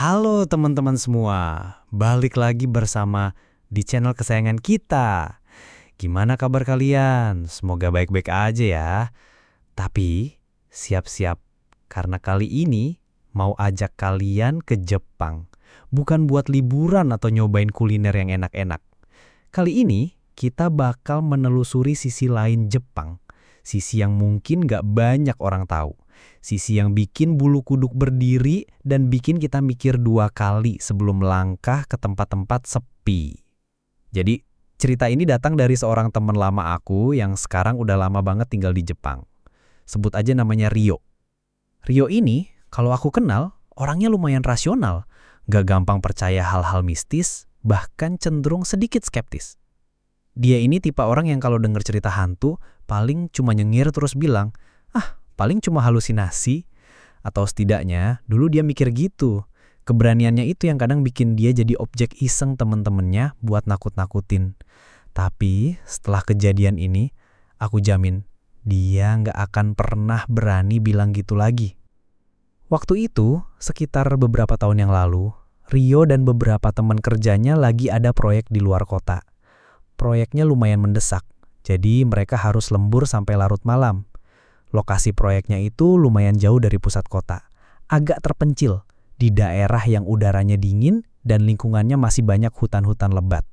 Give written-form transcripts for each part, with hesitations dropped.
Halo teman-teman semua, balik lagi bersama di channel kesayangan kita. Gimana kabar kalian? Semoga baik-baik aja ya. Tapi siap-siap, karena kali ini mau ajak kalian ke Jepang. Bukan buat liburan atau nyobain kuliner yang enak-enak. Kali ini kita bakal menelusuri sisi lain Jepang. Sisi yang mungkin gak banyak orang tahu. Sisi yang bikin bulu kuduk berdiri dan bikin kita mikir dua kali sebelum melangkah ke tempat-tempat sepi. Jadi, cerita ini datang dari seorang teman lama aku yang sekarang udah lama banget tinggal di Jepang. Sebut aja namanya Rio. Rio ini, kalau aku kenal, orangnya lumayan rasional. Gak gampang percaya hal-hal mistis, bahkan cenderung sedikit skeptis. Dia ini tipe orang yang kalau denger cerita hantu, paling cuma nyengir terus bilang, paling cuma halusinasi, atau setidaknya dulu dia mikir gitu. Keberaniannya itu yang kadang bikin dia jadi objek iseng temen-temennya buat nakut-nakutin. Tapi setelah kejadian ini, aku jamin dia nggak akan pernah berani bilang gitu lagi. Waktu itu, sekitar beberapa tahun yang lalu, Rio dan beberapa teman kerjanya lagi ada proyek di luar kota. Proyeknya lumayan mendesak, jadi mereka harus lembur sampai larut malam. Lokasi proyeknya itu lumayan jauh dari pusat kota, agak terpencil, di daerah yang udaranya dingin dan lingkungannya masih banyak hutan-hutan lebat.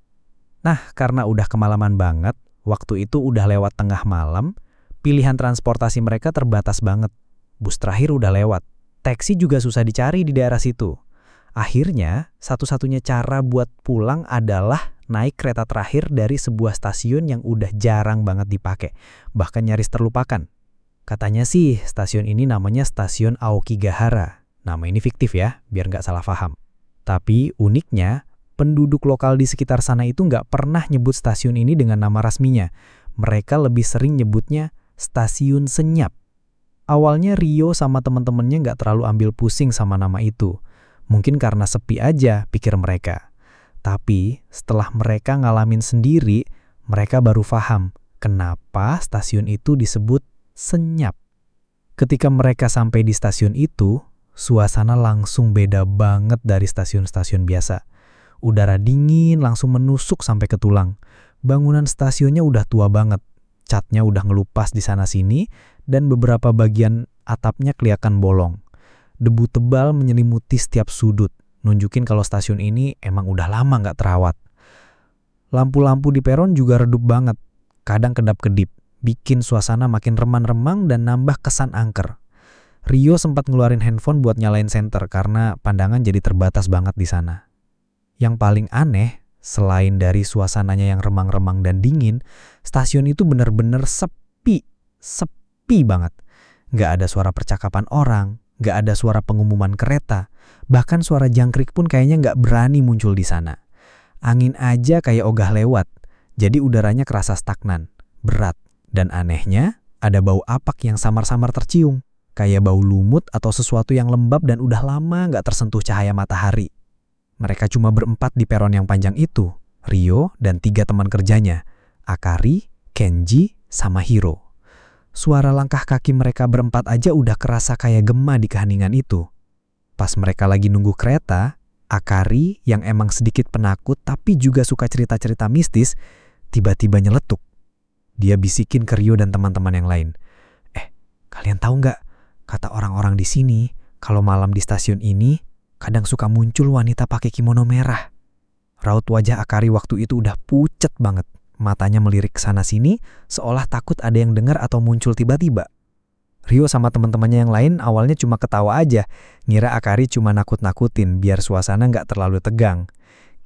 Nah, karena udah kemalaman banget, waktu itu udah lewat tengah malam, pilihan transportasi mereka terbatas banget. Bus terakhir udah lewat, taksi juga susah dicari di daerah situ. Akhirnya, satu-satunya cara buat pulang adalah naik kereta terakhir dari sebuah stasiun yang udah jarang banget dipakai, bahkan nyaris terlupakan. Katanya sih stasiun ini namanya Stasiun Aokigahara. Nama ini fiktif ya, biar nggak salah paham. Tapi uniknya, penduduk lokal di sekitar sana itu nggak pernah nyebut stasiun ini dengan nama resminya. Mereka lebih sering nyebutnya Stasiun Senyap. Awalnya Rio sama temen-temennya nggak terlalu ambil pusing sama nama itu. Mungkin karena sepi aja, pikir mereka. Tapi setelah mereka ngalamin sendiri, mereka baru paham kenapa stasiun itu disebut Senyap. Ketika mereka sampai di stasiun itu, suasana langsung beda banget dari stasiun-stasiun biasa. Udara dingin langsung menusuk sampai ke tulang. Bangunan stasiunnya udah tua banget. Catnya udah ngelupas di sana-sini dan beberapa bagian atapnya kelihatan bolong. Debu tebal menyelimuti setiap sudut, nunjukin kalau stasiun ini emang udah lama nggak terawat. Lampu-lampu di peron juga redup banget, kadang kedap-kedip. Bikin suasana makin remang-remang dan nambah kesan angker. Rio sempat ngeluarin handphone buat nyalain senter karena pandangan jadi terbatas banget di sana. Yang paling aneh, selain dari suasananya yang remang-remang dan dingin, stasiun itu bener-bener sepi banget. Gak ada suara percakapan orang, gak ada suara pengumuman kereta, bahkan suara jangkrik pun kayaknya gak berani muncul di sana. Angin aja kayak ogah lewat, jadi udaranya kerasa stagnan, berat. Dan anehnya, ada bau apak yang samar-samar tercium, kayak bau lumut atau sesuatu yang lembab dan udah lama nggak tersentuh cahaya matahari. Mereka cuma berempat di peron yang panjang itu, Rio dan 3 teman kerjanya, Akari, Kenji, sama Hiro. Suara langkah kaki mereka berempat aja udah kerasa kayak gema di keheningan itu. Pas mereka lagi nunggu kereta, Akari yang emang sedikit penakut tapi juga suka cerita-cerita mistis, tiba-tiba nyeletuk. Dia bisikin ke Rio dan teman-teman yang lain. Kalian tahu nggak? Kata orang-orang di sini, kalau malam di stasiun ini, kadang suka muncul wanita pakai kimono merah. Raut wajah Akari waktu itu udah pucet banget. Matanya melirik ke sana-sini, seolah takut ada yang dengar atau muncul tiba-tiba. Rio sama teman-temannya yang lain awalnya cuma ketawa aja, ngira Akari cuma nakut-nakutin biar suasana nggak terlalu tegang.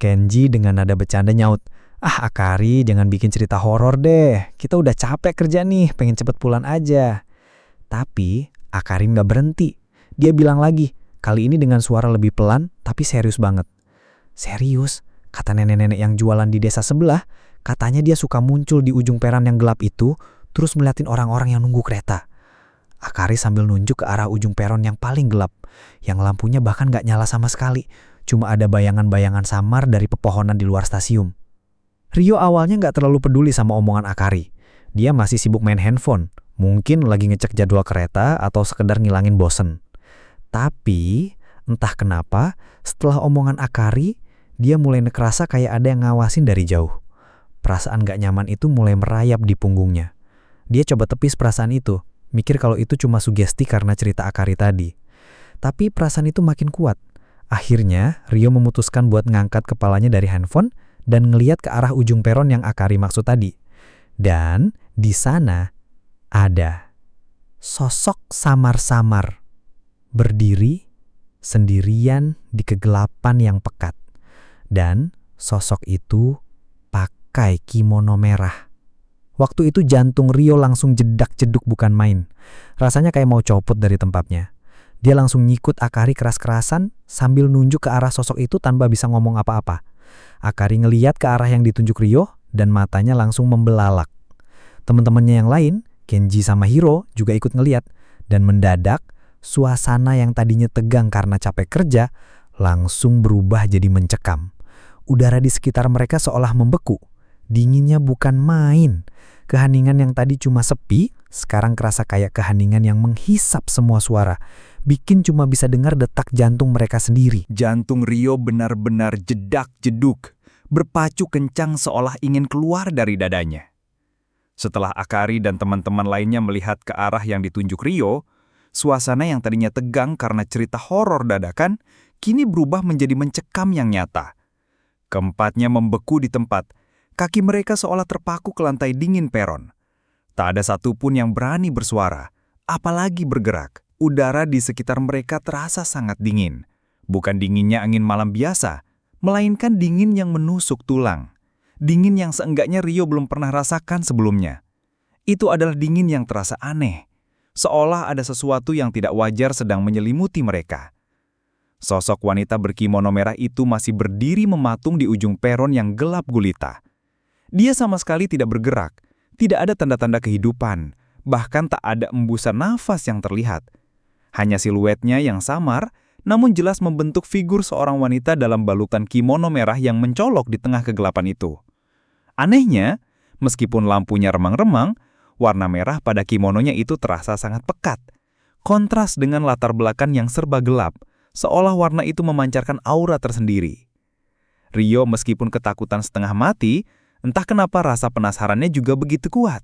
Kenji dengan nada bercanda nyaut, Akari jangan bikin cerita horor deh. Kita udah capek kerja nih, pengen cepet pulang aja. Tapi Akari nggak berhenti. Dia bilang lagi, kali ini dengan suara lebih pelan tapi serius banget. Serius? Kata nenek-nenek yang jualan di desa sebelah, katanya dia suka muncul di ujung peron yang gelap itu, terus meliatin orang-orang yang nunggu kereta. Akari sambil nunjuk ke arah ujung peron yang paling gelap, yang lampunya bahkan nggak nyala sama sekali. Cuma ada bayangan-bayangan samar dari pepohonan di luar stasiun. Rio awalnya nggak terlalu peduli sama omongan Akari. Dia masih sibuk main handphone, mungkin lagi ngecek jadwal kereta atau sekedar ngilangin bosen. Tapi Entah kenapa, setelah omongan Akari, dia mulai ngerasa kayak ada yang ngawasin dari jauh. Perasaan gak nyaman itu mulai merayap di punggungnya. Dia coba tepis perasaan itu, mikir kalau itu cuma sugesti karena cerita Akari tadi. Tapi perasaan itu makin kuat. Akhirnya, Rio memutuskan buat ngangkat kepalanya dari handphone dan ngeliat ke arah ujung peron yang Akari maksud tadi. Dan di sana ada sosok samar-samar berdiri sendirian di kegelapan yang pekat. Dan sosok itu pakai kimono merah. Waktu itu jantung Rio langsung jedak-jeduk bukan main. Rasanya kayak mau copot dari tempatnya. Dia langsung nyikut Akari keras-kerasan sambil nunjuk ke arah sosok itu tanpa bisa ngomong apa-apa. Akari ngeliat ke arah yang ditunjuk Rio dan matanya langsung membelalak. Teman-temannya yang lain, Kenji sama Hiro juga ikut ngeliat. Dan mendadak, suasana yang tadinya tegang karena capek kerja langsung berubah jadi mencekam. Udara di sekitar mereka seolah membeku. Dinginnya bukan main. Keheningan yang tadi cuma sepi, sekarang kerasa kayak keheningan yang menghisap semua suara. Bikin cuma bisa dengar detak jantung mereka sendiri. Jantung Rio benar-benar jedak-jeduk, berpacu kencang seolah ingin keluar dari dadanya. Setelah Akari dan teman-teman lainnya melihat ke arah yang ditunjuk Rio, suasana yang tadinya tegang karena cerita horor dadakan, kini berubah menjadi mencekam yang nyata. Keempatnya membeku di tempat, kaki mereka seolah terpaku ke lantai dingin peron. Tak ada satupun yang berani bersuara, apalagi bergerak. Udara di sekitar mereka terasa sangat dingin. Bukan dinginnya angin malam biasa, melainkan dingin yang menusuk tulang. Dingin yang seenggaknya Rio belum pernah rasakan sebelumnya. Itu adalah dingin yang terasa aneh, seolah ada sesuatu yang tidak wajar sedang menyelimuti mereka. Sosok wanita berkimono merah itu masih berdiri mematung di ujung peron yang gelap gulita. Dia sama sekali tidak bergerak, tidak ada tanda-tanda kehidupan, bahkan tak ada embusan nafas yang terlihat. Hanya siluetnya yang samar, namun jelas membentuk figur seorang wanita dalam balutan kimono merah yang mencolok di tengah kegelapan itu. Anehnya, meskipun lampunya remang-remang, warna merah pada kimononya itu terasa sangat pekat. Kontras dengan latar belakang yang serba gelap, seolah warna itu memancarkan aura tersendiri. Rio meskipun ketakutan setengah mati, entah kenapa rasa penasarannya juga begitu kuat.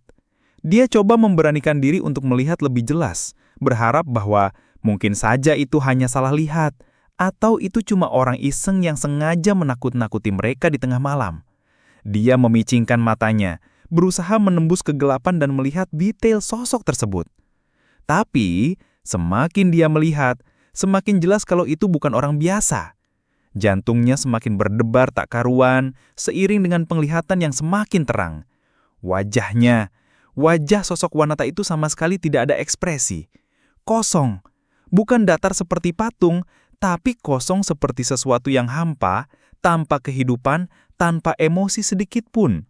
Dia coba memberanikan diri untuk melihat lebih jelas, berharap bahwa mungkin saja itu hanya salah lihat, atau itu cuma orang iseng yang sengaja menakut-nakuti mereka di tengah malam. Dia memicingkan matanya, berusaha menembus kegelapan dan melihat detail sosok tersebut. Tapi, semakin dia melihat, semakin jelas kalau itu bukan orang biasa. Jantungnya semakin berdebar tak karuan, seiring dengan penglihatan yang semakin terang. Wajah sosok wanita itu sama sekali tidak ada ekspresi. Kosong. Bukan datar seperti patung, tapi kosong seperti sesuatu yang hampa, tanpa kehidupan, tanpa emosi sedikit pun.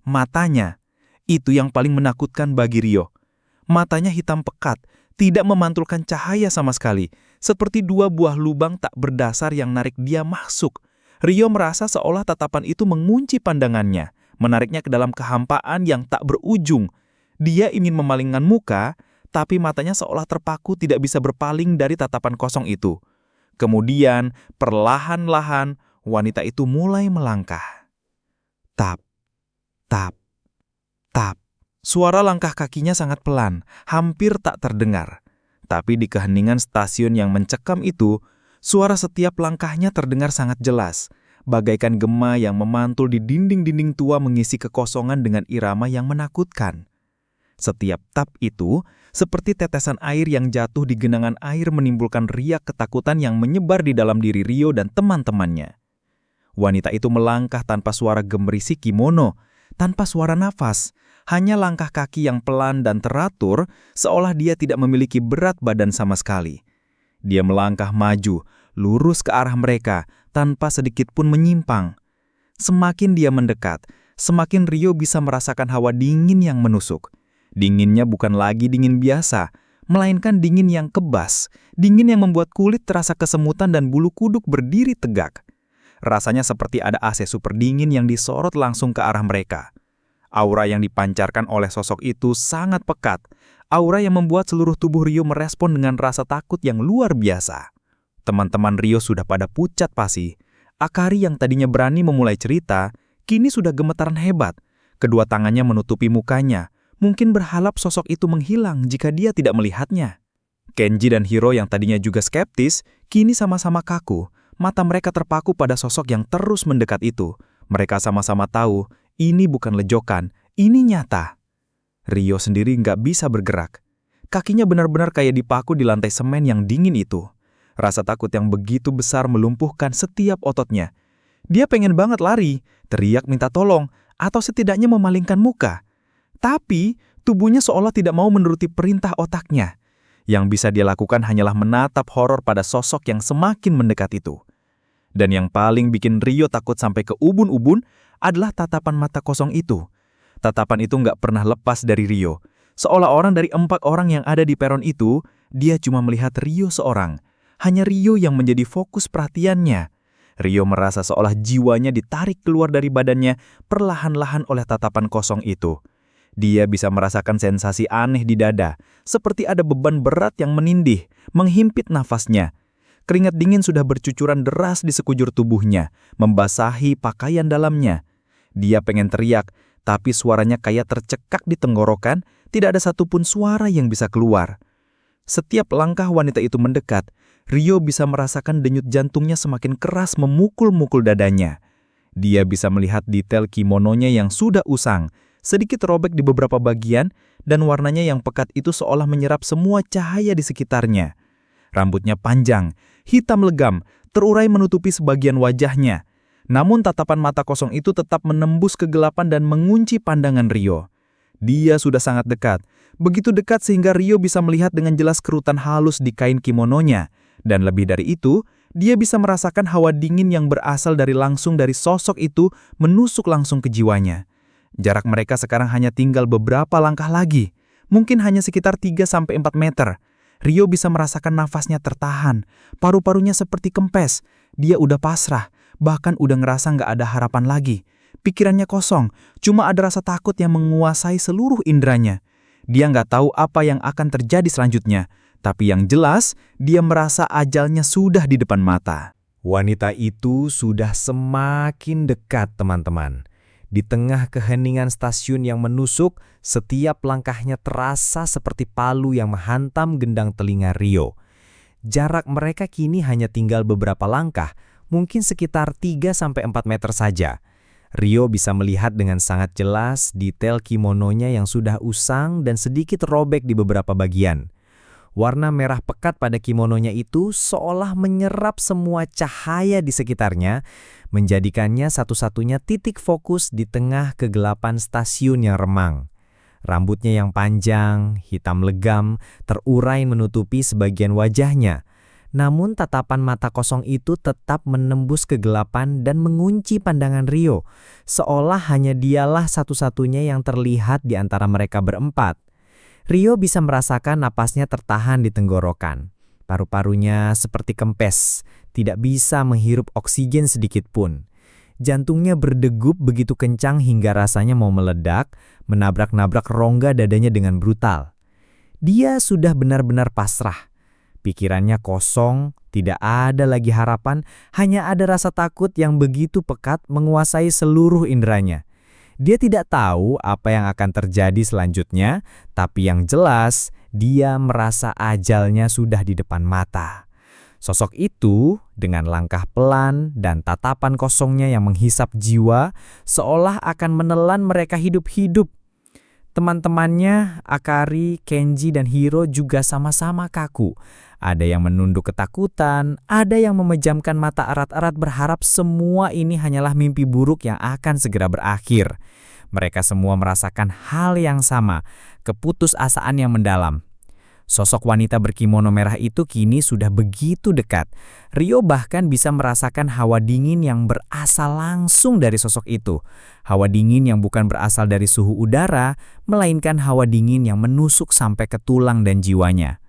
Matanya, itu yang paling menakutkan bagi Rio. Matanya hitam pekat, tidak memantulkan cahaya sama sekali, seperti dua buah lubang tak berdasar yang narik dia masuk. Rio merasa seolah tatapan itu mengunci pandangannya, menariknya ke dalam kehampaan yang tak berujung. Dia ingin memalingkan muka, tapi matanya seolah terpaku tidak bisa berpaling dari tatapan kosong itu. Kemudian, perlahan-lahan, wanita itu mulai melangkah. Tap, tap, tap. Suara langkah kakinya sangat pelan, hampir tak terdengar. Tapi di keheningan stasiun yang mencekam itu, suara setiap langkahnya terdengar sangat jelas, bagaikan gema yang memantul di dinding-dinding tua mengisi kekosongan dengan irama yang menakutkan. Setiap tap itu, seperti tetesan air yang jatuh di genangan air menimbulkan riak ketakutan yang menyebar di dalam diri Rio dan teman-temannya. Wanita itu melangkah tanpa suara gemerisi kimono, tanpa suara nafas, hanya langkah kaki yang pelan dan teratur, seolah dia tidak memiliki berat badan sama sekali. Dia melangkah maju, lurus ke arah mereka, tanpa sedikit pun menyimpang. Semakin dia mendekat, semakin Rio bisa merasakan hawa dingin yang menusuk. Dinginnya bukan lagi dingin biasa, melainkan dingin yang kebas, dingin yang membuat kulit terasa kesemutan dan bulu kuduk berdiri tegak. Rasanya seperti ada AC super dingin yang disorot langsung ke arah mereka. Aura yang dipancarkan oleh sosok itu sangat pekat, aura yang membuat seluruh tubuh Rio merespon dengan rasa takut yang luar biasa. Teman-teman Rio sudah pada pucat pasi. Akari yang tadinya berani memulai cerita, kini sudah gemetaran hebat. Kedua tangannya menutupi mukanya, mungkin berharap sosok itu menghilang jika dia tidak melihatnya. Kenji dan Hiro yang tadinya juga skeptis, kini sama-sama kaku. Mata mereka terpaku pada sosok yang terus mendekat itu. Mereka sama-sama tahu, ini bukan lejokan, ini nyata. Rio sendiri nggak bisa bergerak. Kakinya benar-benar kayak dipaku di lantai semen yang dingin itu. Rasa takut yang begitu besar melumpuhkan setiap ototnya. Dia pengen banget lari, teriak minta tolong, atau setidaknya memalingkan muka. Tapi, tubuhnya seolah tidak mau menuruti perintah otaknya. Yang bisa dia lakukan hanyalah menatap horor pada sosok yang semakin mendekat itu. Dan yang paling bikin Rio takut sampai ke ubun-ubun adalah tatapan mata kosong itu. Tatapan itu nggak pernah lepas dari Rio. Seolah orang dari 4 orang yang ada di peron itu, dia cuma melihat Rio seorang. Hanya Rio yang menjadi fokus perhatiannya. Rio merasa seolah jiwanya ditarik keluar dari badannya perlahan-lahan oleh tatapan kosong itu. Dia bisa merasakan sensasi aneh di dada, seperti ada beban berat yang menindih, menghimpit nafasnya. Keringat dingin sudah bercucuran deras di sekujur tubuhnya, membasahi pakaian dalamnya. Dia pengen teriak, tapi suaranya kayak tercekak di tenggorokan, tidak ada satupun suara yang bisa keluar. Setiap langkah wanita itu mendekat, Rio bisa merasakan denyut jantungnya semakin keras memukul-mukul dadanya. Dia bisa melihat detail kimononya yang sudah usang, sedikit robek di beberapa bagian, dan warnanya yang pekat itu seolah menyerap semua cahaya di sekitarnya. Rambutnya panjang, hitam legam, terurai menutupi sebagian wajahnya. Namun tatapan mata kosong itu tetap menembus kegelapan dan mengunci pandangan Rio. Dia sudah sangat dekat, begitu dekat sehingga Rio bisa melihat dengan jelas kerutan halus di kain kimononya. Dan lebih dari itu, dia bisa merasakan hawa dingin yang berasal langsung dari sosok itu menusuk langsung ke jiwanya. Jarak mereka sekarang hanya tinggal beberapa langkah lagi, mungkin hanya sekitar 3-4 meter. Rio bisa merasakan nafasnya tertahan, paru-parunya seperti kempes. Dia udah pasrah, bahkan udah ngerasa nggak ada harapan lagi. Pikirannya kosong, cuma ada rasa takut yang menguasai seluruh inderanya. Dia nggak tahu apa yang akan terjadi selanjutnya, tapi yang jelas, dia merasa ajalnya sudah di depan mata. Wanita itu sudah semakin dekat, teman-teman. Di tengah keheningan stasiun yang menusuk, setiap langkahnya terasa seperti palu yang menghantam gendang telinga Rio. Jarak mereka kini hanya tinggal beberapa langkah, mungkin sekitar 3-4 meter saja. Rio bisa melihat dengan sangat jelas detail kimononya yang sudah usang dan sedikit robek di beberapa bagian. Warna merah pekat pada kimononya itu seolah menyerap semua cahaya di sekitarnya, menjadikannya satu-satunya titik fokus di tengah kegelapan stasiun yang remang. Rambutnya yang panjang, hitam legam, terurai menutupi sebagian wajahnya. Namun tatapan mata kosong itu tetap menembus kegelapan dan mengunci pandangan Rio, seolah hanya dialah satu-satunya yang terlihat di antara mereka berempat. Rio bisa merasakan napasnya tertahan di tenggorokan. Paru-parunya seperti kempes, tidak bisa menghirup oksigen sedikit pun. Jantungnya berdegup begitu kencang hingga rasanya mau meledak, menabrak-nabrak rongga dadanya dengan brutal. Dia sudah benar-benar pasrah. Pikirannya kosong, tidak ada lagi harapan, hanya ada rasa takut yang begitu pekat menguasai seluruh inderanya. Dia tidak tahu apa yang akan terjadi selanjutnya, tapi yang jelas dia merasa ajalnya sudah di depan mata. Sosok itu dengan langkah pelan dan tatapan kosongnya yang menghisap jiwa seolah akan menelan mereka hidup-hidup. Teman-temannya, Akari, Kenji, dan Hiro juga sama-sama kaku. Ada yang menunduk ketakutan, ada yang memejamkan mata erat-erat berharap semua ini hanyalah mimpi buruk yang akan segera berakhir. Mereka semua merasakan hal yang sama, keputusasaan yang mendalam. Sosok wanita berkimono merah itu kini sudah begitu dekat. Rio bahkan bisa merasakan hawa dingin yang berasal langsung dari sosok itu. Hawa dingin yang bukan berasal dari suhu udara, melainkan hawa dingin yang menusuk sampai ke tulang dan jiwanya.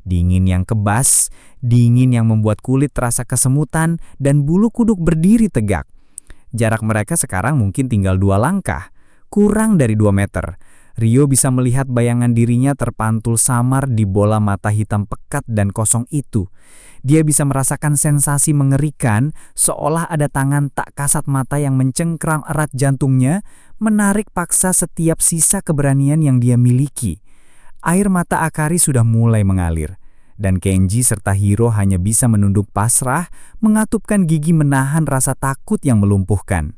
Dingin yang kebas, dingin yang membuat kulit terasa kesemutan dan bulu kuduk berdiri tegak. Jarak mereka sekarang mungkin tinggal 2 langkah, kurang dari 2 meter. Rio bisa melihat bayangan dirinya terpantul samar di bola mata hitam pekat dan kosong itu. Dia bisa merasakan sensasi mengerikan, seolah ada tangan tak kasat mata yang mencengkram erat jantungnya, menarik paksa setiap sisa keberanian yang dia miliki. Air mata Akari sudah mulai mengalir, dan Kenji serta Hiro hanya bisa menunduk pasrah, mengatupkan gigi menahan rasa takut yang melumpuhkan.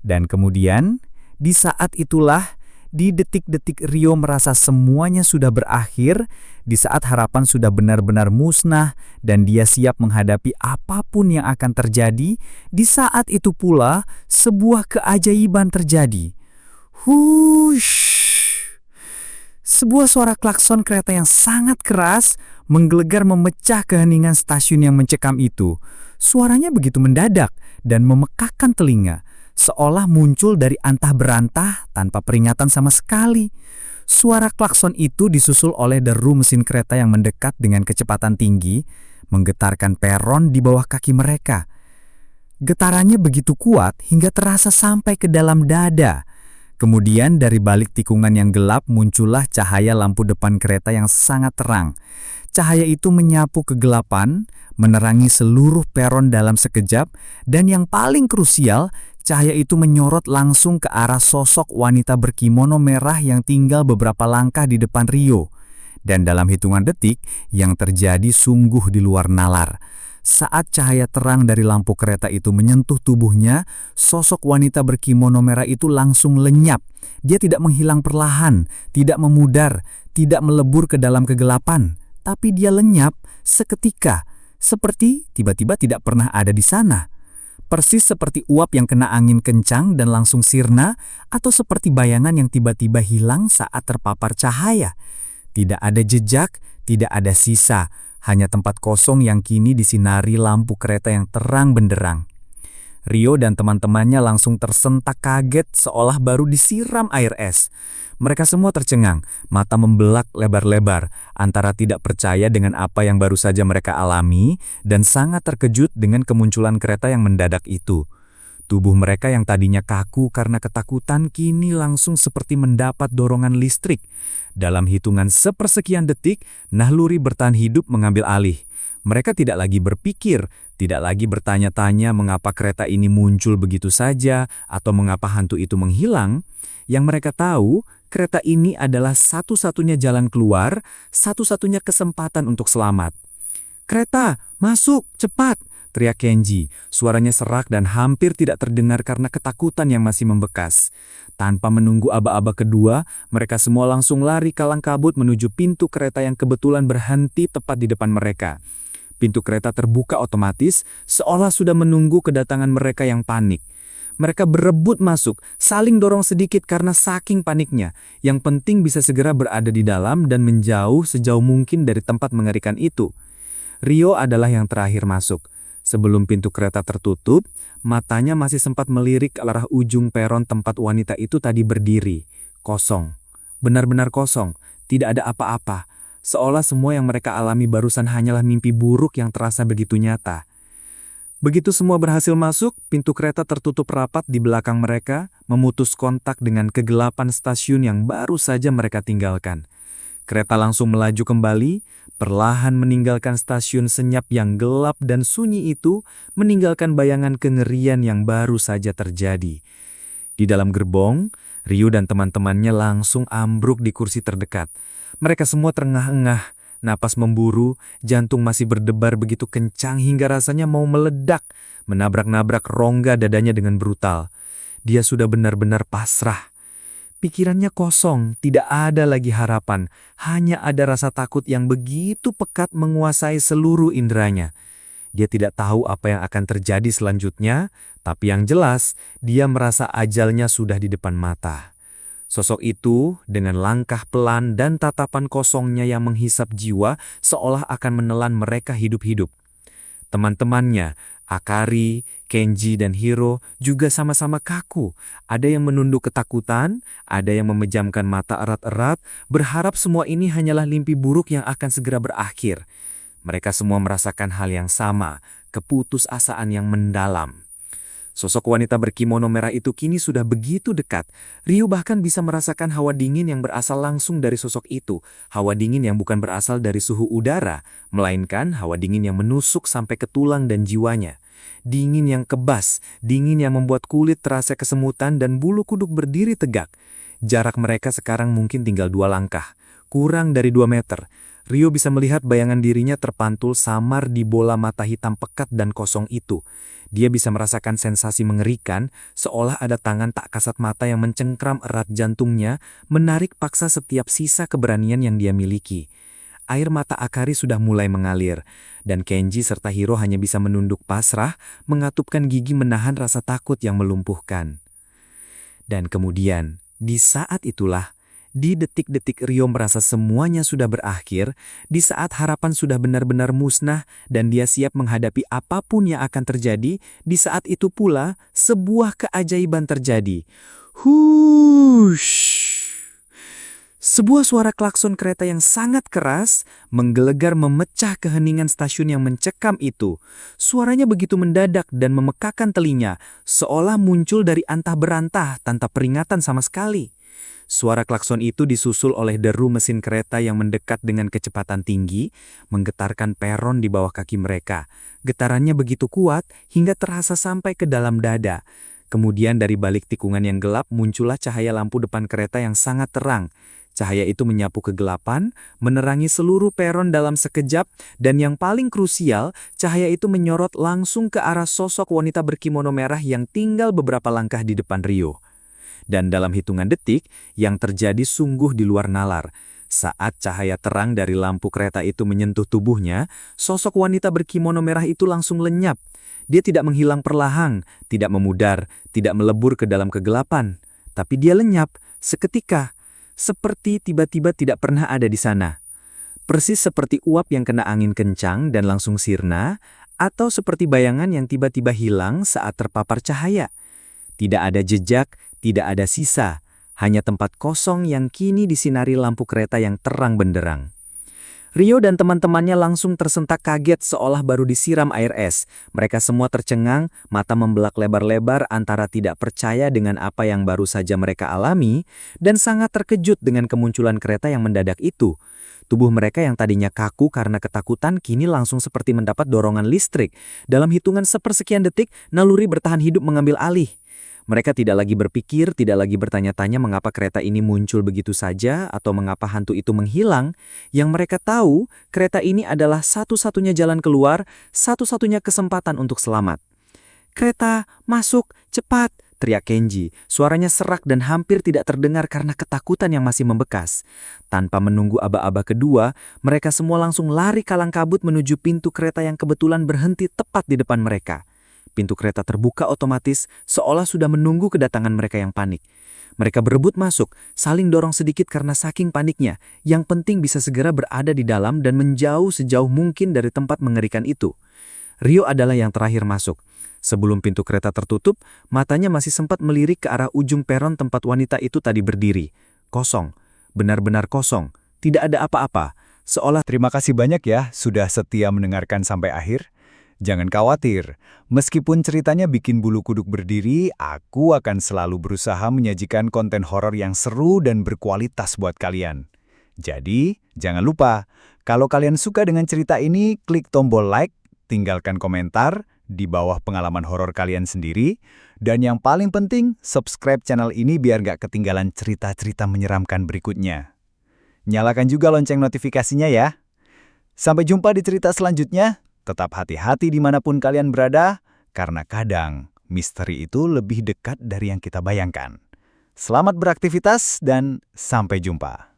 Dan kemudian, di saat itulah, di detik-detik Rio merasa semuanya sudah berakhir, di saat harapan sudah benar-benar musnah dan dia siap menghadapi apapun yang akan terjadi, di saat itu pula sebuah keajaiban terjadi. Hush! Sebuah suara klakson kereta yang sangat keras menggelegar memecah keheningan stasiun yang mencekam itu. Suaranya begitu mendadak dan memekakkan telinga, seolah muncul dari antah berantah tanpa peringatan sama sekali. Suara klakson itu disusul oleh deru mesin kereta yang mendekat dengan kecepatan tinggi, menggetarkan peron di bawah kaki mereka. Getarannya begitu kuat hingga terasa sampai ke dalam dada. Kemudian dari balik tikungan yang gelap muncullah cahaya lampu depan kereta yang sangat terang. Cahaya itu menyapu kegelapan, menerangi seluruh peron dalam sekejap, dan yang paling krusial, cahaya itu menyorot langsung ke arah sosok wanita berkimono merah yang tinggal beberapa langkah di depan Rio. Dan dalam hitungan detik, yang terjadi sungguh di luar nalar. Saat cahaya terang dari lampu kereta itu menyentuh tubuhnya, sosok wanita berkimono merah itu langsung lenyap. Dia tidak menghilang perlahan, tidak memudar, tidak melebur ke dalam kegelapan, tapi dia lenyap seketika, seperti tiba-tiba tidak pernah ada di sana. Persis seperti uap yang kena angin kencang dan langsung sirna, atau seperti bayangan yang tiba-tiba hilang saat terpapar cahaya. Tidak ada jejak, tidak ada sisa, hanya tempat kosong yang kini disinari lampu kereta yang terang benderang. Rio dan teman-temannya langsung tersentak kaget seolah baru disiram air es. Mereka semua tercengang, mata membelak lebar-lebar, antara tidak percaya dengan apa yang baru saja mereka alami dan sangat terkejut dengan kemunculan kereta yang mendadak itu. Tubuh mereka yang tadinya kaku karena ketakutan kini langsung seperti mendapat dorongan listrik. Dalam hitungan sepersekian detik, naluri bertahan hidup mengambil alih. Mereka tidak lagi berpikir, tidak lagi bertanya-tanya mengapa kereta ini muncul begitu saja atau mengapa hantu itu menghilang. Yang mereka tahu, kereta ini adalah satu-satunya jalan keluar, satu-satunya kesempatan untuk selamat. "Kereta, masuk, cepat!" teriak Kenji. Suaranya serak dan hampir tidak terdengar karena ketakutan yang masih membekas. Tanpa menunggu aba-aba kedua, mereka semua langsung lari kalang kabut menuju pintu kereta yang kebetulan berhenti tepat di depan mereka. Pintu kereta terbuka otomatis, seolah sudah menunggu kedatangan mereka yang panik. Mereka berebut masuk, saling dorong sedikit karena saking paniknya. Yang penting bisa segera berada di dalam dan menjauh sejauh mungkin dari tempat mengerikan itu. Rio adalah yang terakhir masuk. Sebelum pintu kereta tertutup, matanya masih sempat melirik ke arah ujung peron tempat wanita itu tadi berdiri. Kosong. Benar-benar kosong. Tidak ada apa-apa. Seolah semua yang mereka alami barusan hanyalah mimpi buruk yang terasa begitu nyata. Begitu semua berhasil masuk, pintu kereta tertutup rapat di belakang mereka, memutus kontak dengan kegelapan stasiun yang baru saja mereka tinggalkan. Kereta langsung melaju kembali, perlahan meninggalkan stasiun senyap yang gelap dan sunyi itu, meninggalkan bayangan kengerian yang baru saja terjadi. Di dalam gerbong, Ryu dan teman-temannya langsung ambruk di kursi terdekat. Mereka semua terengah-engah, napas memburu, jantung masih berdebar begitu kencang hingga rasanya mau meledak, menabrak-nabrak rongga dadanya dengan brutal. Dia sudah benar-benar pasrah. Pikirannya kosong, tidak ada lagi harapan, hanya ada rasa takut yang begitu pekat menguasai seluruh inderanya. Dia tidak tahu apa yang akan terjadi selanjutnya, tapi yang jelas, dia merasa ajalnya sudah di depan mata. Sosok itu, dengan langkah pelan dan tatapan kosongnya yang menghisap jiwa, seolah akan menelan mereka hidup-hidup. Teman-temannya, Akari, Kenji, dan Hiro juga sama-sama kaku. Ada yang menunduk ketakutan, ada yang memejamkan mata erat-erat, berharap semua ini hanyalah mimpi buruk yang akan segera berakhir. Mereka semua merasakan hal yang sama, keputusasaan yang mendalam. Sosok wanita berkimono merah itu kini sudah begitu dekat. Ryo bahkan bisa merasakan hawa dingin yang berasal langsung dari sosok itu. Hawa dingin yang bukan berasal dari suhu udara, melainkan hawa dingin yang menusuk sampai ke tulang dan jiwanya. Dingin yang kebas, dingin yang membuat kulit terasa kesemutan dan bulu kuduk berdiri tegak. Jarak mereka sekarang mungkin tinggal 2 langkah, kurang dari 2 meter. Ryo bisa melihat bayangan dirinya terpantul samar di bola mata hitam pekat dan kosong itu. Dia bisa merasakan sensasi mengerikan, seolah ada tangan tak kasat mata yang mencengkram erat jantungnya, menarik paksa setiap sisa keberanian yang dia miliki. Air mata Akari sudah mulai mengalir, dan Kenji serta Hiro hanya bisa menunduk pasrah, mengatupkan gigi menahan rasa takut yang melumpuhkan. Dan kemudian, di saat itulah, di detik-detik Ryo merasa semuanya sudah berakhir, di saat harapan sudah benar-benar musnah dan dia siap menghadapi apapun yang akan terjadi, di saat itu pula sebuah keajaiban terjadi. Huuush! Sebuah suara klakson kereta yang sangat keras menggelegar memecah keheningan stasiun yang mencekam itu. Suaranya begitu mendadak dan memekakan telinga, seolah muncul dari antah berantah tanpa peringatan sama sekali. Suara klakson itu disusul oleh deru mesin kereta yang mendekat dengan kecepatan tinggi, menggetarkan peron di bawah kaki mereka. Getarannya begitu kuat hingga terasa sampai ke dalam dada. Kemudian dari balik tikungan yang gelap muncullah cahaya lampu depan kereta yang sangat terang. Cahaya itu menyapu kegelapan, menerangi seluruh peron dalam sekejap, dan yang paling krusial, cahaya itu menyorot langsung ke arah sosok wanita berkimono merah yang tinggal beberapa langkah di depan Ryo. Dan dalam hitungan detik, yang terjadi sungguh di luar nalar. Saat cahaya terang dari lampu kereta itu menyentuh tubuhnya, sosok wanita berkimono merah itu langsung lenyap. Dia tidak menghilang perlahan, tidak memudar, tidak melebur ke dalam kegelapan. Tapi dia lenyap, seketika, seperti tiba-tiba tidak pernah ada di sana. Persis seperti uap yang kena angin kencang dan langsung sirna, atau seperti bayangan yang tiba-tiba hilang saat terpapar cahaya. Tidak ada jejak, tidak ada sisa, hanya tempat kosong yang kini disinari lampu kereta yang terang benderang. Ryo dan teman-temannya langsung tersentak kaget seolah baru disiram air es. Mereka semua tercengang, mata membelak lebar-lebar antara tidak percaya dengan apa yang baru saja mereka alami, dan sangat terkejut dengan kemunculan kereta yang mendadak itu. Tubuh mereka yang tadinya kaku karena ketakutan kini langsung seperti mendapat dorongan listrik. Dalam hitungan sepersekian detik, naluri bertahan hidup mengambil alih. Mereka tidak lagi berpikir, tidak lagi bertanya-tanya mengapa kereta ini muncul begitu saja atau mengapa hantu itu menghilang. Yang mereka tahu, kereta ini adalah satu-satunya jalan keluar, satu-satunya kesempatan untuk selamat. "Kereta, masuk, cepat!" teriak Kenji. Suaranya serak dan hampir tidak terdengar karena ketakutan yang masih membekas. Tanpa menunggu aba-aba kedua, mereka semua langsung lari kalang kabut menuju pintu kereta yang kebetulan berhenti tepat di depan mereka. Pintu kereta terbuka otomatis, seolah sudah menunggu kedatangan mereka yang panik. Mereka berebut masuk, saling dorong sedikit karena saking paniknya. Yang penting bisa segera berada di dalam dan menjauh sejauh mungkin dari tempat mengerikan itu. Ryo adalah yang terakhir masuk. Sebelum pintu kereta tertutup, matanya masih sempat melirik ke arah ujung peron tempat wanita itu tadi berdiri. Kosong, benar-benar kosong, tidak ada apa-apa. Seolah Terima kasih banyak ya sudah setia mendengarkan sampai akhir. Jangan khawatir, meskipun ceritanya bikin bulu kuduk berdiri, aku akan selalu berusaha menyajikan konten horor yang seru dan berkualitas buat kalian. Jadi, jangan lupa, kalau kalian suka dengan cerita ini, klik tombol like, tinggalkan komentar di bawah pengalaman horor kalian sendiri, dan yang paling penting, subscribe channel ini biar gak ketinggalan cerita-cerita menyeramkan berikutnya. Nyalakan juga lonceng notifikasinya ya. Sampai jumpa di cerita selanjutnya. Tetap hati-hati dimanapun kalian berada, karena kadang misteri itu lebih dekat dari yang kita bayangkan. Selamat beraktivitas dan sampai jumpa.